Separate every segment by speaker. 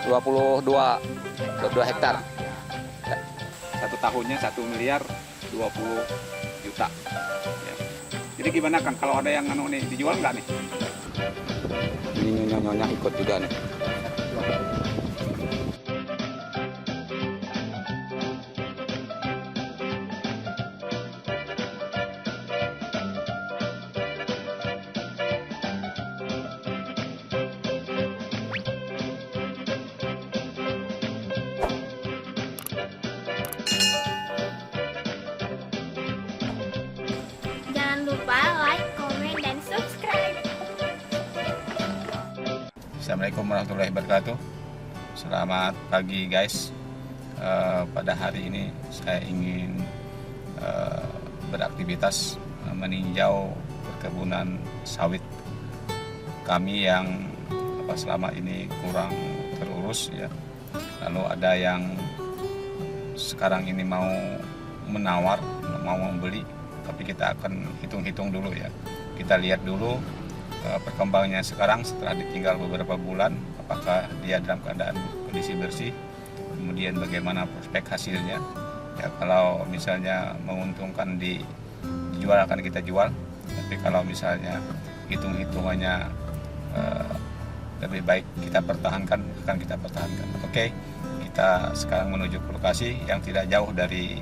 Speaker 1: 22 hektar.
Speaker 2: Satu tahunnya 1 miliar 20 juta. Ya. Jadi gimana kan kalau ada yang nih dijual nggak nih?
Speaker 1: Ini nyonya ikut juga nih.
Speaker 3: Jangan lupa like, komen, dan subscribe.
Speaker 2: Assalamualaikum warahmatullahi wabarakatuh. Selamat pagi guys. Pada hari ini saya ingin beraktivitas meninjau perkebunan sawit kami yang selama ini kurang terurus ya. Lalu ada yang sekarang ini mau menawar, mau membeli, tapi kita akan hitung-hitung dulu ya. Kita lihat dulu perkembangannya sekarang setelah ditinggal beberapa bulan, apakah dia dalam keadaan kondisi bersih, kemudian bagaimana prospek hasilnya ya. Kalau misalnya menguntungkan dijual akan kita jual, tapi kalau misalnya hitung-hitungannya lebih baik kita pertahankan, akan kita pertahankan. Oke, kita sekarang menuju ke lokasi yang tidak jauh dari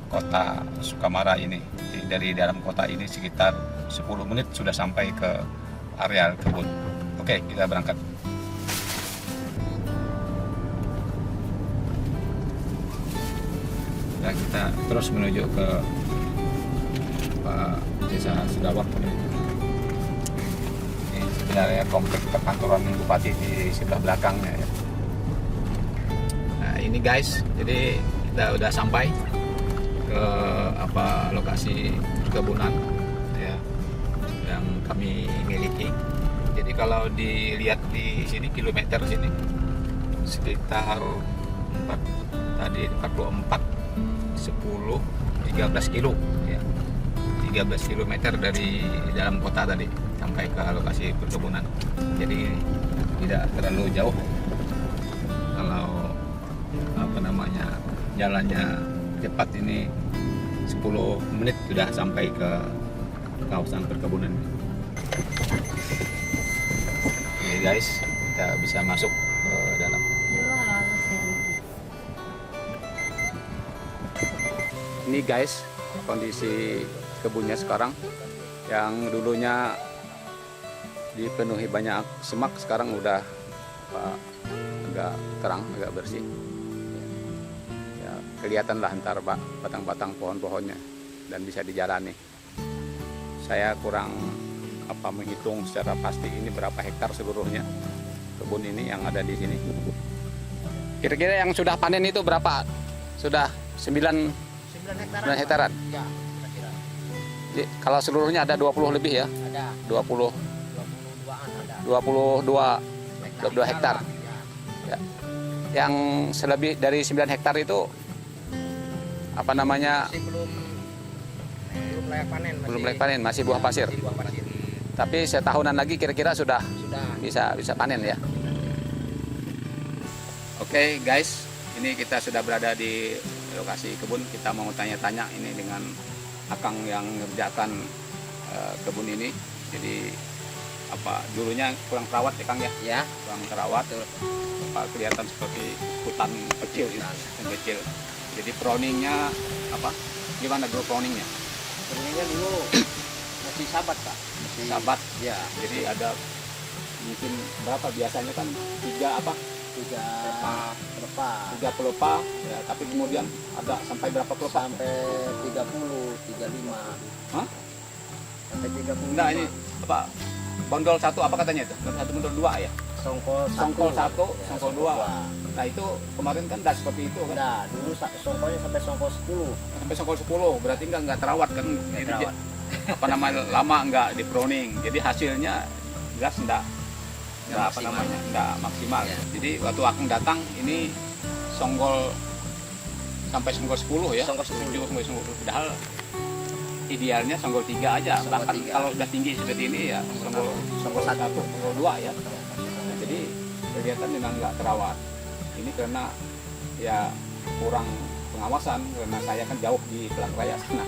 Speaker 2: kota Sukamara ini. Dari dalam kota ini sekitar 10 menit sudah sampai ke areal kebun. Oke, kita berangkat. Dan kita terus menuju ke desa Sedawak. Ini sebenarnya komplek perkantoran bupati di sebelah belakangnya ya. Nah ini guys, jadi kita udah sampai ke lokasi perkebunan ya yang kami miliki. Jadi kalau dilihat di sini kilometer sini sekitar 44 10 13 kilo ya. 13 km dari dalam kota tadi sampai ke lokasi perkebunan. Jadi tidak terlalu jauh. Kalau jalannya cepat ini 10 menit sudah sampai ke kawasan perkebunan. Oke guys, kita bisa masuk ke dalam. Ini guys, kondisi kebunnya sekarang yang dulunya dipenuhi banyak semak, sekarang udah agak terang, agak bersih. Ya, kelihatan lah antar batang-batang pohon-pohonnya dan bisa dijalani. Saya kurang menghitung secara pasti ini berapa hektar seluruhnya kebun ini yang ada di sini. Kira-kira yang sudah panen itu berapa? Sudah 9 hektaran.
Speaker 4: Ya, kira-kira.
Speaker 2: Jadi, kalau seluruhnya ada 20 lebih ya?
Speaker 4: Ada
Speaker 2: 22 hektar. Ya. Yang selebih dari 9 hektar itu
Speaker 4: Masih belum layak panen.
Speaker 2: belum layak panen, masih buah pasir.
Speaker 4: Masih buah pasir.
Speaker 2: Tapi setahunan lagi kira-kira sudah bisa panen ya. Oke guys, ini kita sudah berada di lokasi kebun. Kita mau tanya-tanya ini dengan akang yang mengerjakan kebun ini. Jadi dulunya kurang terawat ya Kang ya?
Speaker 4: Ya,
Speaker 2: Kurang terawat. Kelihatan seperti hutan kecil yang kecil. Jadi prowningnya gimana dulu prowningnya?
Speaker 4: sebenarnya dulu masih sabat Pak.
Speaker 2: Sabat.
Speaker 4: Ya,
Speaker 2: Jadi ada mungkin berapa biasanya kan 3 pelepah ya, tapi kemudian ada sampai berapa pelepah?
Speaker 4: sampai 30, 35.
Speaker 2: Hah?
Speaker 4: Sampai 30.
Speaker 2: Enggak, ini bondol 1 apa katanya itu? Bondol 1, bondol 2 ya?
Speaker 4: Songkol
Speaker 2: 1,
Speaker 4: ya,
Speaker 2: songkol 2. Nah itu kemarin kan udah seperti itu kan?
Speaker 4: Nah, dulu songkolnya sampai songkol 10.
Speaker 2: Sampai songkol 10, berarti nggak terawat kan?
Speaker 4: Nggak
Speaker 2: Jadi,
Speaker 4: terawat.
Speaker 2: lama nggak di pruning, jadi hasilnya gas nggak maksimal.
Speaker 4: Ya.
Speaker 2: Jadi waktu akang datang ini songgol sampai songgol 10 ya?
Speaker 4: Songgol 10.
Speaker 2: Sampai songgol 10. Padahal idealnya songgol 3 aja.
Speaker 4: Songgol
Speaker 2: Bahkan
Speaker 4: 3.
Speaker 2: kalau sudah tinggi seperti ini ya songgol 1, songgol 2 ya. Nah, jadi kelihatan memang nggak terawat.
Speaker 1: Ini karena ya kurang pengawasan karena saya kan jauh di Pelang Raya sana.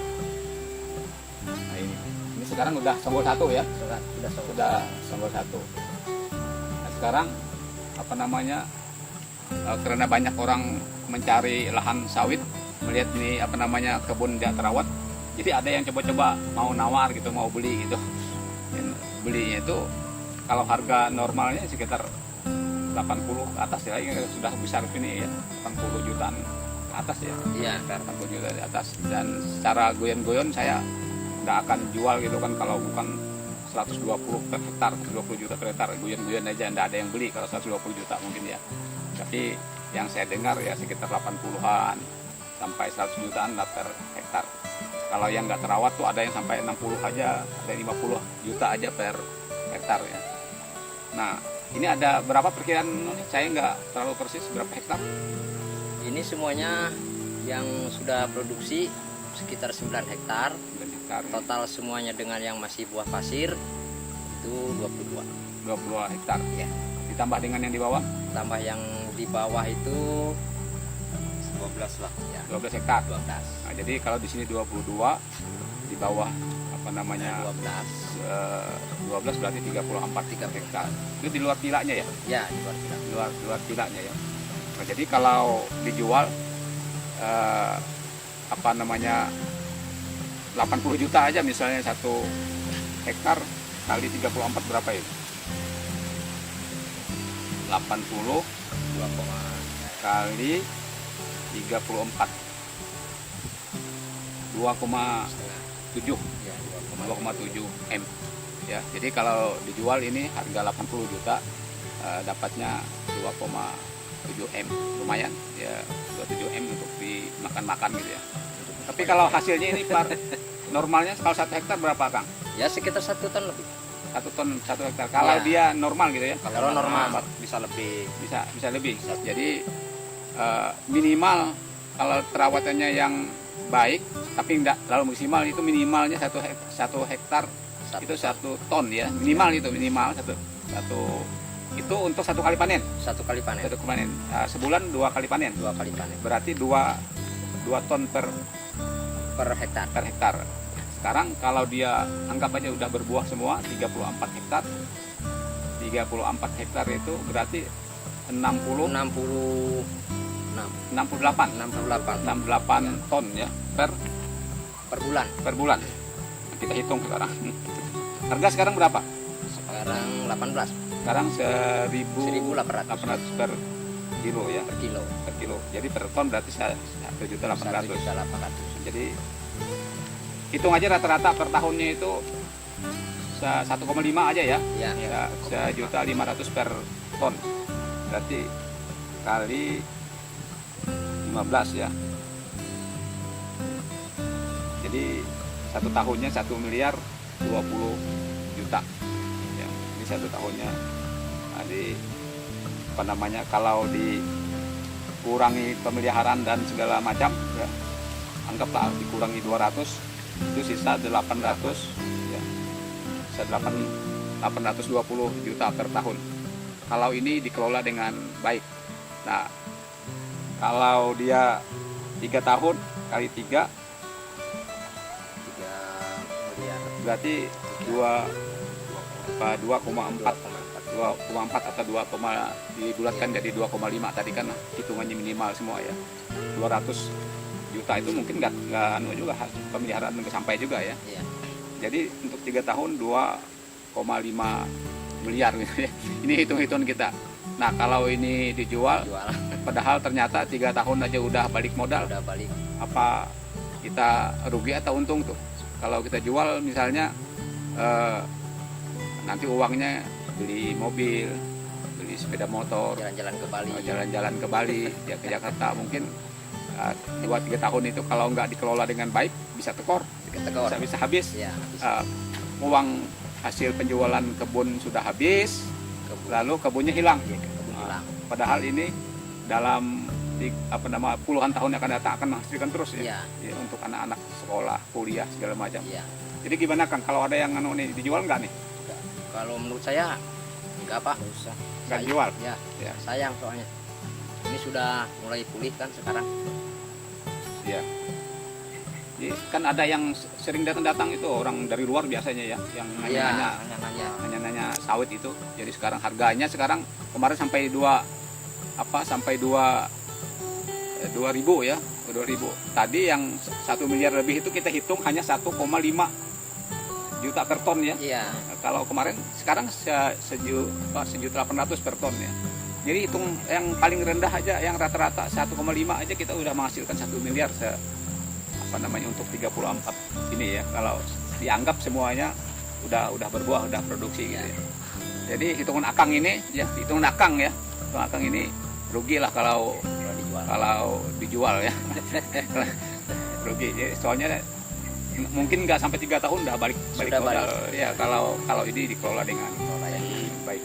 Speaker 1: Nah ini sekarang udah songgol 1 ya, sudah songgol 1. Nah sekarang apa namanya karena banyak orang mencari lahan sawit, melihat ini apa namanya kebun tidak terawat, jadi ada yang coba-coba mau nawar gitu, mau beli gitu. Dan belinya itu kalau harga normalnya sekitar 80 ke atas ya, ini sudah besar ini ya, 80 jutaan ke atas ya.
Speaker 4: Iya.
Speaker 1: 80 juta di atas. Dan secara goyon-goyon saya nggak akan jual gitu kan kalau bukan 120 per hektar, 120 juta per hektar, goyon-goyon aja nggak ada yang beli kalau 120 juta mungkin ya. Tapi yang saya dengar ya sekitar 80-an sampai 100 jutaan lah per hektar. Kalau yang nggak terawat tuh ada yang sampai 60 aja, ada 50 juta aja per hektar ya. Nah, ini ada berapa perkiraan? Saya nggak terlalu persis berapa hektar.
Speaker 4: Ini semuanya yang sudah produksi sekitar 9 hektar.
Speaker 1: 9 hektar. Ya.
Speaker 4: Total semuanya dengan yang masih buah pasir itu 22.
Speaker 1: 22 hektar.
Speaker 4: Ya.
Speaker 1: Ditambah dengan yang di bawah
Speaker 4: Tambah yang di bawah itu 12 lah. Ya.
Speaker 1: 12 hektar.
Speaker 4: 12.
Speaker 1: Nah, jadi kalau di sini 22, di bawah apa namanya 12 berarti 34 hektar. Itu di luar tilaknya ya?
Speaker 4: Ya, di luar kita.
Speaker 1: Luar tilaknya ya. Nah, jadi kalau dijual apa namanya 80 juta aja misalnya 1 hektar kali 34 berapa ya? 80 kali 34 2,7
Speaker 4: Ya,
Speaker 1: 2,7 M ya. Jadi kalau dijual ini harga 80 juta dapatnya 2,7 M, lumayan ya, 27 M untuk dimakan-makan gitu ya. Tapi kalau hasilnya ini normalnya kalau 1 hektar berapa Kang?
Speaker 4: Ya sekitar 1 ton lebih.
Speaker 1: 1 ton 1 hektar kalau
Speaker 4: Ya.
Speaker 1: dia normal gitu ya.
Speaker 4: Kalau normal
Speaker 1: bisa lebih. Bisa lebih. Jadi minimal kalau perawatannya yang baik tapi tidak terlalu maksimal itu minimalnya 1 hektar itu 1 ton ya, minimal itu minimal satu itu untuk 1 kali panen.
Speaker 4: 1 kali panen.
Speaker 1: 1 kali panen. Sebulan 2 kali panen.
Speaker 4: 2 kali panen.
Speaker 1: Berarti 2 ton per
Speaker 4: hektar.
Speaker 1: hektar. Sekarang kalau dia anggap aja udah berbuah semua 34 hektar. 34 hektar itu berarti 68 ton ya per
Speaker 4: bulan.
Speaker 1: bulan. Kita hitung sekarang. Harga sekarang berapa?
Speaker 4: Sekarang 18.
Speaker 1: Sekarang 1.800 per kilo ya.
Speaker 4: Per kilo.
Speaker 1: Per kilo. Jadi per ton berarti 1.800.000.
Speaker 4: 1.800.000.
Speaker 1: Jadi hitung aja rata-rata per tahunnya itu 1,5 aja ya.
Speaker 4: Ya.
Speaker 1: 1.500.000 per ton. Berarti kali 15 ya. Jadi 1 tahunnya 1 miliar 20 juta. Ya, ini 1 tahunnya. Nah, apa namanya kalau dikurangi pemeliharaan dan segala macam ya, anggaplah dikurangi 200 itu sisa 800 ya. Sisa 820 juta per tahun. Kalau ini dikelola dengan baik. Nah, kalau dia 3 tahun kali 3 berarti 2,4 atau 2, dibulatkan jadi 2,5 tadi kan hitungannya minimal semua ya. 200 juta itu mungkin nggak juga pemeliharaan nggak sampai juga ya.
Speaker 4: Iya.
Speaker 1: Jadi untuk 3 tahun 2,5 miliar gitu ya. Ini hitung-hitung kita. Nah kalau ini dijual, padahal ternyata 3 tahun aja udah balik modal.
Speaker 4: Udah balik.
Speaker 1: Apa kita rugi atau untung tuh? Kalau kita jual misalnya nanti uangnya beli mobil, beli sepeda motor,
Speaker 4: Jalan-jalan ke Bali.
Speaker 1: jalan-jalan ke Bali, ya ke Jakarta mungkin 2-3 tahun itu kalau nggak dikelola dengan baik bisa tekor, bisa habis.
Speaker 4: Ya, habis.
Speaker 1: Uang hasil penjualan kebun sudah habis, lalu kebunnya hilang.
Speaker 4: Kebun hilang.
Speaker 1: Padahal ini dalam puluhan tahun yang akan datang akan menghasilkan terus ya.
Speaker 4: Iya.
Speaker 1: Ya, untuk anak-anak sekolah, kuliah segala macam.
Speaker 4: Iya.
Speaker 1: Jadi gimana Kang kalau ada yang nih dijual nggak nih?
Speaker 4: Kalau menurut saya enggak Pak, usah.
Speaker 1: Nggak dijual?
Speaker 4: Ya,
Speaker 1: Ya.
Speaker 4: sayang soalnya.
Speaker 1: Ini
Speaker 4: ini sudah mulai pulih kan sekarang.
Speaker 1: Ya. Jadi kan ada yang sering datang itu orang dari luar biasanya ya, yang
Speaker 4: Iya,
Speaker 1: nanya-nanya
Speaker 4: nanya.
Speaker 1: nanya sawit itu. Jadi sekarang harganya kemarin sampai 2.000 ya, 2.000. Tadi yang 1 miliar lebih itu kita hitung hanya 1,5 juta per ton ya.
Speaker 4: Iya.
Speaker 1: Kalau kemarin sekarang 1.800.000 per ton ya. Jadi hitung yang paling rendah aja, yang rata-rata 1,5 aja kita udah menghasilkan 1 miliar untuk 34 ini ya. Kalau dianggap semuanya udah berbuah, udah produksi gitu ya. Jadi hitungan akang ini ya, hitungan akang ini rugi lah kalau dijual ya. Rugi. Jadi soalnya mungkin nggak sampai 3 tahun udah balik modal ya, kalau ini dikelola dengan baik.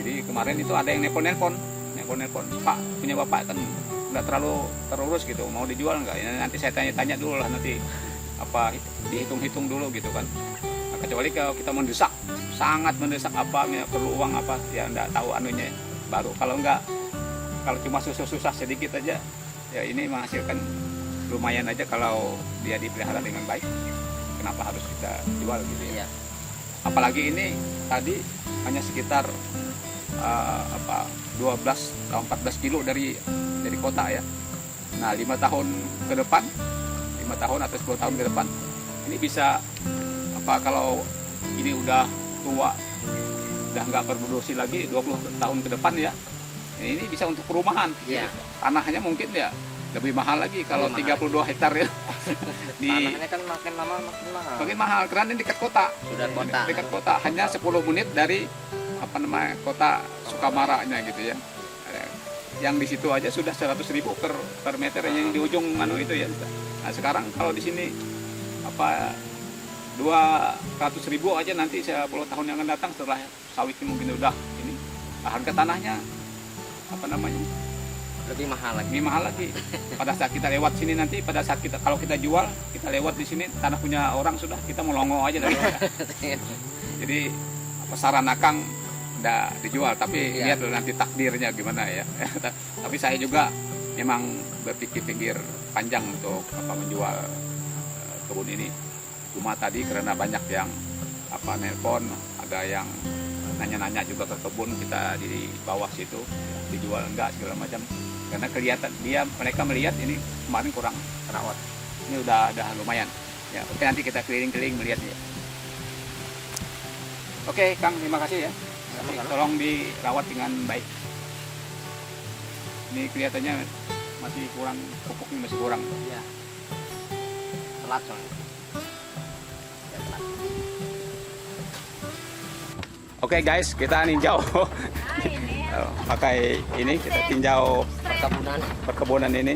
Speaker 1: Jadi kemarin itu ada yang nelpon, Pak, punya bapak kan nggak terlalu terurus gitu, mau dijual nggak? Ya, nanti saya tanya dulu lah, nanti dihitung dulu gitu kan. Nah, kecuali kalau kita sangat mendesak perlu uang ya nggak tahu anunya, baru kalau cuma susah sedikit aja ya, ini menghasilkan lumayan aja kalau dia dipelihara dengan baik, kenapa harus kita jual gitu ya. Apalagi ini tadi hanya sekitar 12 atau 14 kilo dari kota ya. Nah 5 tahun ke depan, 5 tahun atau 10 tahun ke depan ini bisa kalau ini udah tua, udah nggak berproduksi lagi 20 tahun ke depan ya, ini bisa untuk perumahan. Tanahnya mungkin ya lebih mahal lagi kalau 32 hektar ya.
Speaker 4: Tanahnya kan makin lama makin mahal.
Speaker 1: Karena ini dekat kota.
Speaker 4: Sudah kota.
Speaker 1: Dekat kota, hanya 10 menit dari kota Sukamaranya gitu ya. Yang di situ aja sudah 100.000 per meter yang di ujung itu ya. Nah, sekarang kalau di sini 200.000 aja nanti 10 tahun yang akan datang setelah sawit mungkin udah ini, harga tanahnya
Speaker 4: lebih mahal lagi.
Speaker 1: Pada saat kita lewat sini nanti, kalau kita jual, kita lewat di sini tanah punya orang sudah, kita mau longo aja dari mana. Jadi saran akang udah dijual, tapi lihat nanti takdirnya gimana ya. Tapi saya juga memang berpikir panjang untuk menjual kebun ini. Cuma tadi karena banyak yang nelpon, ada yang nanya-nanya juga ke kebun kita di bawah situ, dijual enggak segala macam. Karena kelihatan mereka melihat ini kemarin kurang terawat. Ini udah lumayan. Ya, oke, nanti kita keliling-keliling melihatnya. Oke, Kang, terima kasih ya. Tolong dirawat dengan baik. Ini kelihatannya masih kurang, pupuknya masih kurang.
Speaker 4: Iya. Telat soalnya.
Speaker 1: Oke guys, kita ninjau pakai ini, kita tinjau perkebunan ini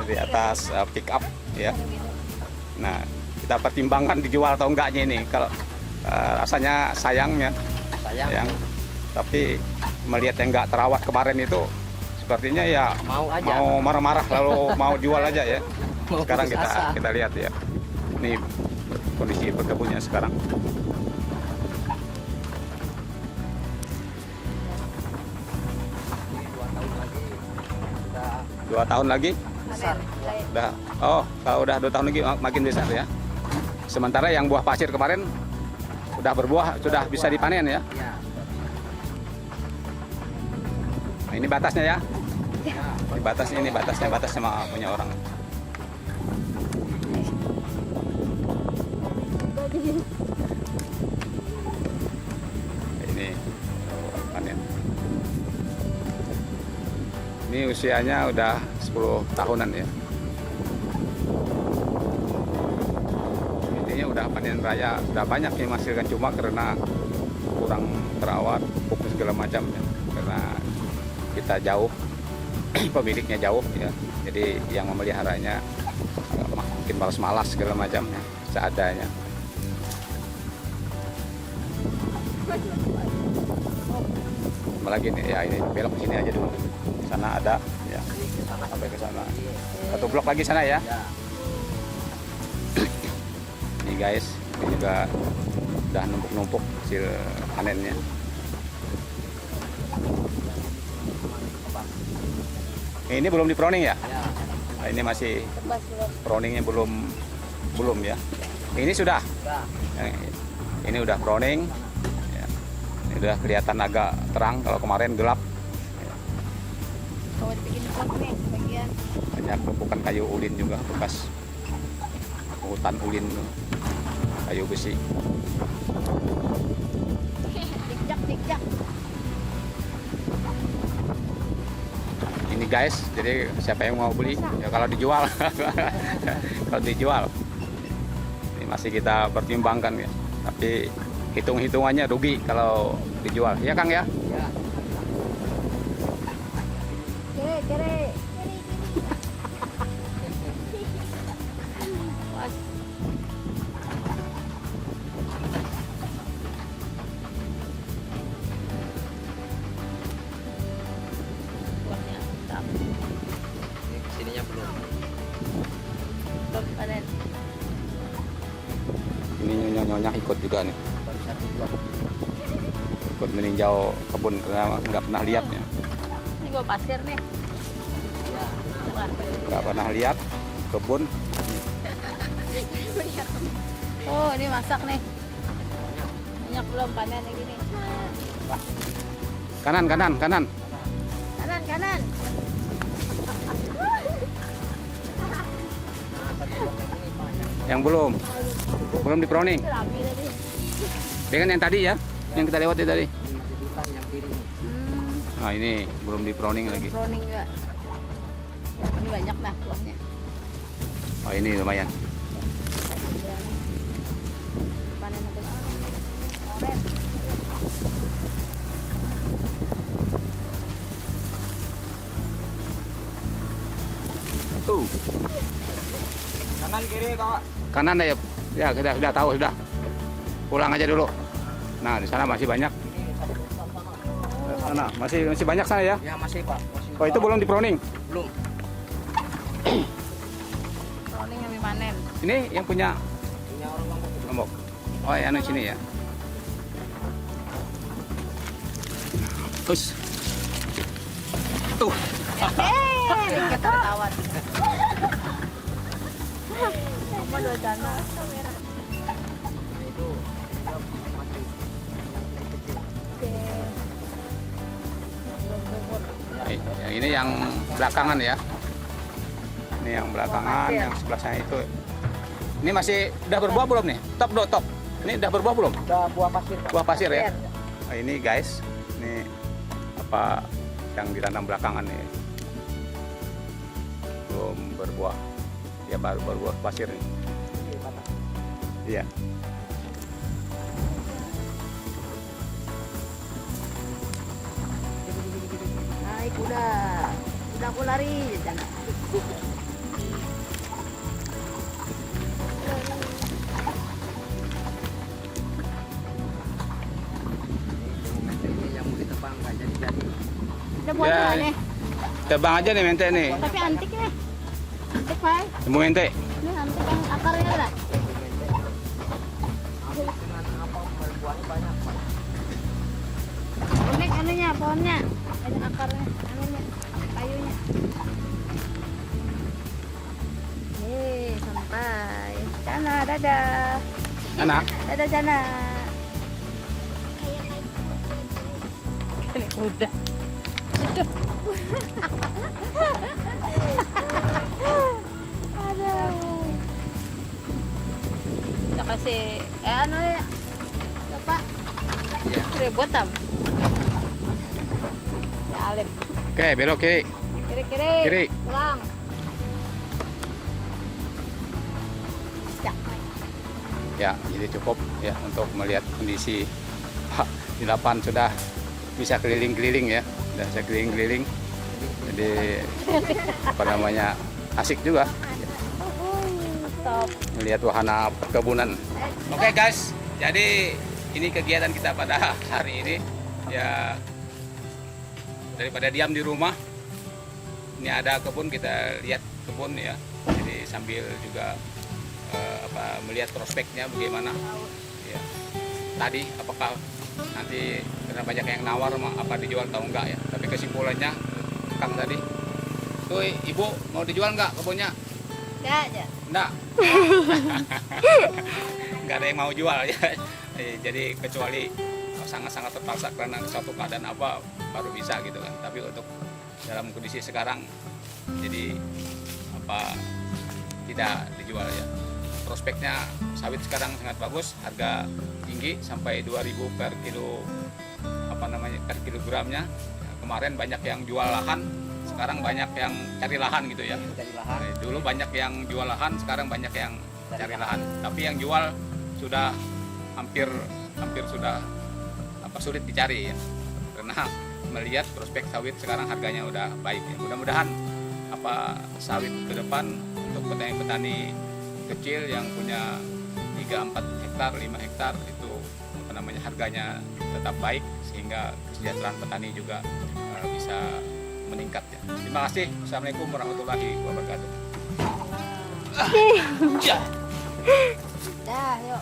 Speaker 1: dari atas pick up ya. Nah, kita pertimbangkan dijual atau enggaknya ini. Kalau rasanya sayang, tapi melihat yang enggak terawat kemarin itu sepertinya ya mau marah-marah lalu mau jual aja ya. Sekarang kita lihat ya. Ini kondisi perkebunnya sekarang. 2 tahun lagi
Speaker 4: Besar.
Speaker 1: kalau udah 2 tahun lagi makin besar ya. Sementara yang buah pasir kemarin udah berbuah, sudah bisa dipanen ya. Nah, ini batasnya ya. Ini batasnya sama punya orang. Ini panen. Ini usianya udah 10 tahunan ya. Intinya udah panen raya, udah banyak yang menghasilkan, cuma karena kurang terawat, pupuk segala macam ya. Karena kita jauh, pemiliknya jauh ya. Jadi yang memeliharanya mungkin malas-malas segala macam ya, seadanya. Apalagi nih ya, ini belok ke sini aja dulu. Sana ada ya, sampai ke sana. 1 blok lagi sana ya. Ini guys, ini juga udah numpuk-numpuk hasil panennya. Ini belum di proning ya?
Speaker 4: Ya,
Speaker 1: Nah, ini masih
Speaker 3: Tebas belum.
Speaker 1: proningnya belum ya. Ini sudah.
Speaker 4: sudah.
Speaker 1: Ini udah proning. Ya. Ini udah kelihatan agak terang. Kalau kemarin gelap.
Speaker 3: Kalau dibikin pot nih bagian.
Speaker 1: Banyak tumpukan kayu ulin juga bekas hutan ulin, kayu besi.
Speaker 3: Dikjak.
Speaker 1: Ini guys, jadi siapa yang mau beli ya kalau dijual. Kalau dijual ini masih kita pertimbangkan ya, tapi hitung-hitungannya rugi kalau dijual ya Kang ya.
Speaker 4: Ya,
Speaker 3: Kere.
Speaker 4: ini kesininya belum.
Speaker 3: Belum panen.
Speaker 1: Ini nyonya ikut juga nih,
Speaker 4: Baru 1 blok.
Speaker 1: ikut meninjau kebun karena nggak pernah lihat ya,
Speaker 3: Ini gua pasir nih.
Speaker 4: Ya,
Speaker 1: nggak pernah lihat kebun.
Speaker 3: Oh, ini masak nih. Banyak belum panen lagi nih.
Speaker 1: Kanan.
Speaker 3: Kanan.
Speaker 1: Yang belum di proning.
Speaker 3: Itu rapi tadi.
Speaker 1: Dengan yang tadi ya, yang kita lewati tadi.
Speaker 4: di hutan yang kiri.
Speaker 1: Nah ini belum di proning lagi.
Speaker 3: Proning juga. Ini banyak dah buahnya.
Speaker 1: Oh ini lumayan.
Speaker 3: Panen apa? Oren.
Speaker 1: Tuh.
Speaker 4: Kanan kiri kak.
Speaker 1: Kanan ya, ya kita sudah tahu sudah. Pulang aja dulu. Nah di sana masih banyak. Sana masih banyak sana ya.
Speaker 4: Ya masih pak. Masih
Speaker 1: Oh itu belum di proning.
Speaker 4: belum.
Speaker 3: Proning kami panen.
Speaker 1: Ini yang punya
Speaker 4: Punya orang Lombok.
Speaker 1: Lombok. Oh ya anu sini ya. Terus. Tuh.
Speaker 3: Kita tawar. Apa dua dana?
Speaker 4: Nah itu masih kecil.
Speaker 1: Yang ini yang belakangan ya. Ini yang belakangan,
Speaker 3: Pasir.
Speaker 1: yang sebelah sana itu. Ini masih udah berbuah belum nih? Top. Ini udah berbuah belum?
Speaker 4: Udah buah pasir pak.
Speaker 1: Buah pasir ya. Nah, ini guys, ini apa yang ditanam belakangan nih? Belum berbuah. Ya baru berbuah pasir nih. Iya.
Speaker 3: Naik kuda. Kuda aku lari. Jangan.
Speaker 4: Ini yang mau ditebang nggak jadi.
Speaker 3: Ada buahnya
Speaker 1: Ya.
Speaker 3: nih.
Speaker 1: Tebang aja nih mente nih.
Speaker 3: Tapi antik nih. Antik Pak.
Speaker 1: Temu ente.
Speaker 3: Ini antik yang akarnya ada.
Speaker 4: Dengan apa berbuahnya banyak pak.
Speaker 3: Unik anunya pohonnya. Banyak akarnya. Anunya. Kayunya. Yeay, sampai. Jana, dadah.
Speaker 1: Anak.
Speaker 3: Dadah Jana. Ini udah. Aduh. Kita kasih anu ya. Pak.
Speaker 4: Iya.
Speaker 3: Ribut tam. Ya Alif.
Speaker 1: Oke, belok kiri.
Speaker 3: Kiri.
Speaker 1: Kiri.
Speaker 3: Pulang. Ya.
Speaker 1: Ya, jadi cukup ya untuk melihat kondisi di lapan sudah bisa keliling-keliling ya. Sudah bisa keliling-keliling. Jadi apa namanya? Asik juga
Speaker 3: Stop.
Speaker 1: melihat wahana perkebunan. Oke guys, jadi ini kegiatan kita pada hari ini ya, daripada diam di rumah. Ini ada kebun, kita lihat kebun ya. Jadi sambil juga melihat prospeknya bagaimana. Ya. Tadi apakah nanti karena banyak yang nawar apa dijual atau enggak ya. Tapi kesimpulannya Kang tadi Tuh ibu mau dijual nggak kebunnya?
Speaker 3: Enggak aja.
Speaker 1: Nggak. Nggak ada yang mau jual ya. Jadi kecuali sangat-sangat terpaksa karena suatu keadaan apa baru bisa gitu kan. Tapi untuk dalam kondisi sekarang jadi apa tidak dijual ya. Prospeknya sawit sekarang sangat bagus, harga tinggi sampai 2.000 per kilo per kilogramnya. Kemarin banyak yang jual lahan, sekarang banyak yang cari lahan gitu ya.
Speaker 4: Dari lahan.
Speaker 1: Dulu banyak yang jual lahan, sekarang banyak yang cari lahan. Tapi yang jual sudah hampir sudah sulit dicari ya. Karena melihat prospek sawit sekarang harganya udah baik ya. Mudah-mudahan sawit ke depan untuk petani-petani kecil yang punya 3-4 hektar, 5 hektar itu harganya tetap baik sehingga kesejahteraan petani juga bisa meningkat ya. Terima kasih. Assalamualaikum warahmatullahi wabarakatuh.
Speaker 3: Dah, yuk.